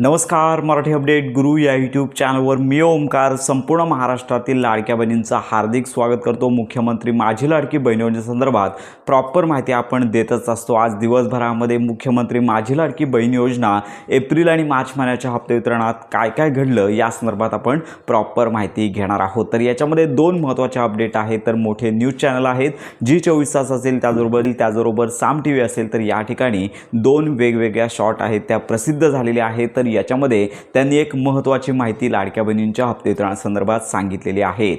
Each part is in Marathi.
नमस्कार, मराठी अपडेट गुरु या यूट्यूब चॅनलवर मी ओमकार संपूर्ण महाराष्ट्रातील लाडक्या बहिणींचं हार्दिक स्वागत करतो। मुख्यमंत्री माझी लाडकी बहीण योजनेसंदर्भात प्रॉपर माहिती आपण देतच असतो। आज दिवसभरामध्ये मुख्यमंत्री माझी लाडकी बहीण योजना एप्रिल आणि मार्च महिन्याच्या हप्ते वितरणात काय काय घडलं या संदर्भात आपण प्रॉपर माहिती घेणार आहोत। तर याच्यामध्ये दोन महत्त्वाचे अपडेट आहेत। तर मोठे न्यूज चॅनल आहेत जी24 तास असेल, त्याचबरोबर साम टीव्ही असेल, तर या ठिकाणी दोन वेगवेगळ्या शॉर्ट आहेत त्या प्रसिद्ध झालेल्या आहेत। तर याच्यामध्ये त्यांनी एक महत्त्वाची माहिती लाडक्या बहिणींच्या हप्ते वितरणासंदर्भात सांगितलेली आहे।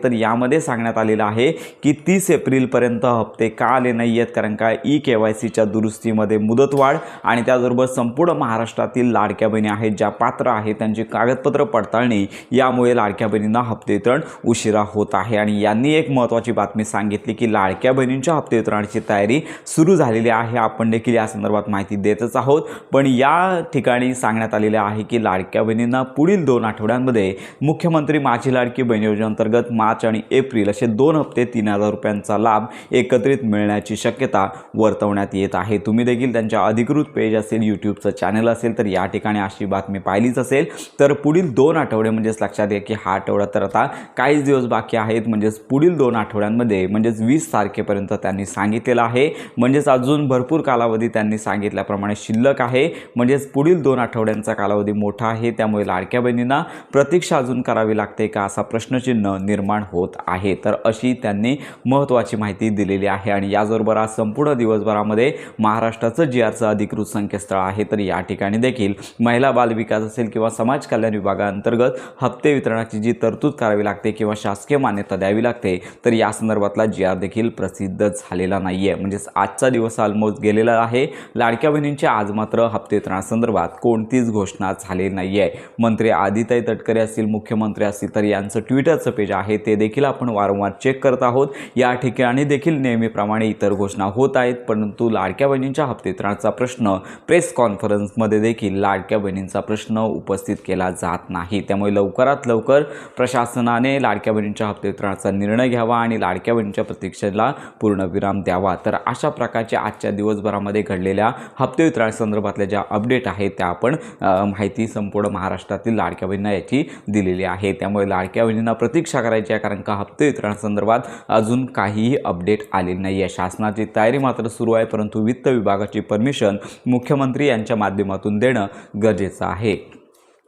तर यामध्ये सांगण्यात आलेलं आहे की 30 एप्रिल पर्यंत हप्ते का आले नाही आहेत, कारण का KYCच्या दुरुस्तीमध्ये मुदतवाढ आणि त्याचबरोबर संपूर्ण महाराष्ट्रातील लाडक्या बहिणी आहेत ज्या पात्र आहेत त्यांची कागदपत्र पडताळणी, यामुळे लाडक्या बहिणींना हप्ते वितरण उशिरा होत आहे। आणि यांनी एक महत्त्वाची बातमी सांगितली की लाडक्या बहिणींच्या हप्ते वितरणाची तयारी सुरू झालेली आहे। आपण देखील या संदर्भात माहिती देतच आहोत, पण या ठिकाणी सांगण्यात आलेले आहे की लाडक्या बहिणींना पुढील 2 आठवड्यांमध्ये मुख्यमंत्री माझी लाडकी बहीण योजनेअंतर्गत मार्च आणि एप्रिल असे 2 हप्ते 3000 रुपयांचा लाभ एकत्रित मिळण्याची शक्यता वर्तवण्यात येत आहे। तुम्ही देखील त्यांच्या अधिकृत पेज असेल, यूट्यूबचं चॅनल असेल, तर या ठिकाणी अशी बातमी पाहिलीच असेल। तर पुढील 2 आठवडे म्हणजेच लक्षात घ्या की हा आठवडा तर आता काहीच दिवस बाकी आहेत, म्हणजेच पुढील 2 आठवड्यांमध्ये म्हणजेच 20 तारखेपर्यंत त्यांनी सांगितलेलं आहे। म्हणजेच अजून भरपूर कालावधी त्यांनी सांगितल्याप्रमाणे शिल्लक आहे, म्हणजेच पुढील 2 आठवड्यांचा कालावधी मोठा आहे। त्यामुळे लाडक्या बहिणींना प्रतीक्षा अजून करावी लागते का असा प्रश्नचिन्ह निर्माण होत आहे। तर अशी त्यांनी महत्त्वाची माहिती दिलेली आहे। आणि याचबरोबर आज संपूर्ण दिवसभरामध्ये महाराष्ट्राचं GRचं अधिकृत संकेतस्थळ आहे, तर या ठिकाणी देखील महिला बाल विकास असेल किंवा समाज कल्याण विभागाअंतर्गत हप्ते वितरणाची जी तरतूद करावी लागते किंवा शासकीय मान्यता द्यावी लागते, तर या संदर्भातला GR देखील प्रसिद्ध झालेला नाही आहे। म्हणजेच आजचा दिवस ऑलमोस्ट गेलेला आहे। लाडक्या बहिणींच्या आज मात्र हप्ते वितरणासंदर्भात कोणतीच घोषणा झालेली नाही आहे। मंत्री आदिताई तटकरे असतील, मुख्यमंत्री असतील, तर यांचं ट्विटरचं पेज आहे ते देखील आपण वारंवार चेक करत आहोत। या ठिकाणी देखील नेहमीप्रमाणे इतर घोषणा होत आहेत, परंतु लाडक्या बहिणींच्या हप्ते वितरणाचा प्रश्न प्रेस कॉन्फरन्समध्ये देखील लाडक्या बहिणींचा प्रश्न उपस्थित केला जात नाही। त्यामुळे लवकरात लवकर प्रशासनाने लाडक्या बहिणींच्या हप्ते वितरणाचा निर्णय घ्यावा आणि लाडक्या बहिणींच्या प्रतीक्षेला पूर्णविराम द्यावा। तर अशा प्रकारच्या आजच्या दिवसभरामध्ये घडलेल्या हप्ते वितरणासंदर्भातल्या ज्या अपडेट आहेत त्या आपण माहिती संपूर्ण महाराष्ट्रातील लाडक्या बहिणींना याची दिलेली आहे। त्यामुळे लाडक्या बहिणींना प्रतीक्षा करायची आहे, कारण का हप्ते वितरणासंदर्भात अजून काहीही अपडेट आलेली नाही आहे। शासनाची तयारी मात्र सुरू आहे, परंतु वित्त विभागाची परमिशन मुख्यमंत्री यांच्या माध्यमातून देणं गरजेचं आहे।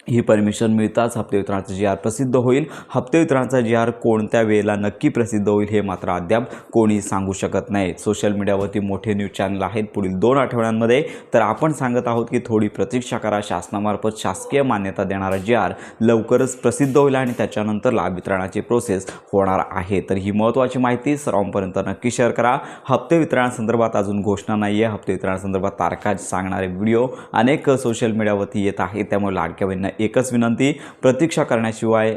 ही परमिशन मिळताच हप्ते वितरणाचा GR प्रसिद्ध होईल। हप्ते वितरणाचा GR कोणत्या वेळेला नक्की प्रसिद्ध होईल हे मात्र अद्याप कोणी सांगू शकत नाही। सोशल मीडियावरती मोठे न्यूज चॅनल आहेत पुढील 2 आठवड्यांमध्ये, तर आपण सांगत आहोत की थोडी प्रतीक्षा करा। शासनामार्फत शासकीय मान्यता देणारा GR लवकरच प्रसिद्ध होईल आणि त्याच्यानंतर लाभ वितरणाची प्रोसेस होणार आहे। तर ही महत्त्वाची माहिती सर्वांपर्यंत नक्की शेअर करा। हप्ते वितरणासंदर्भात अजून घोषणा नाही आहे। हप्ते वितरणासंदर्भात तारखा सांगणारे व्हिडिओ अनेक सोशल मीडियावरती येत आहेत, त्यामुळे लाडक्या बहिणींना एकच विनंती, प्रतीक्षा करण्याशिवाय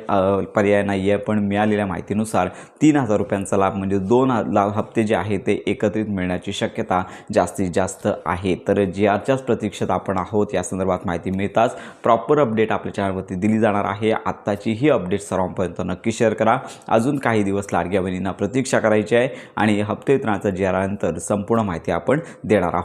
पर्याय नाही आहे। पण मिळालेल्या माहितीनुसार 3000 रुपयांचा लाभ म्हणजे 2 हप्ते जे आहे ते एकत्रित मिळण्याची शक्यता जास्तीत जास्त आहे। तर GRच्याच प्रतीक्षेत आपण आहोत। या संदर्भात माहिती मिळताच प्रॉपर अपडेट आपल्या चॅनलवरती दिली जाणार आहे। आत्ताची ही अपडेट सर्वांपर्यंत नक्की शेअर करा। अजून काही दिवस लाडक्या बहिणींना प्रतीक्षा करायची आहे आणि हप्ते वितरणाचा GR आल्यानंतर संपूर्ण माहिती आपण देणार आहोत।